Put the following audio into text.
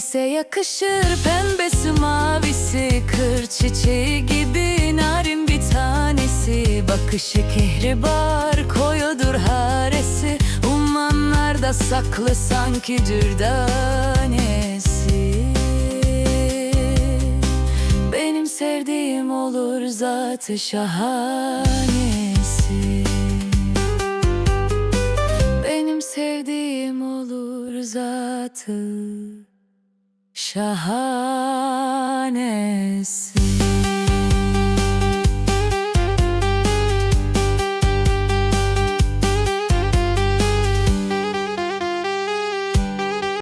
ise yakışır. Pembesi mavisi, kır çiçeği gibi narin bir tanesi. Bakışı kehribar, koyudur haresi. Ummanlarda saklı sanki dürdanesi. Benim sevdiğim olur zatı şahanesi. Benim sevdiğim olur zatı şahanesi.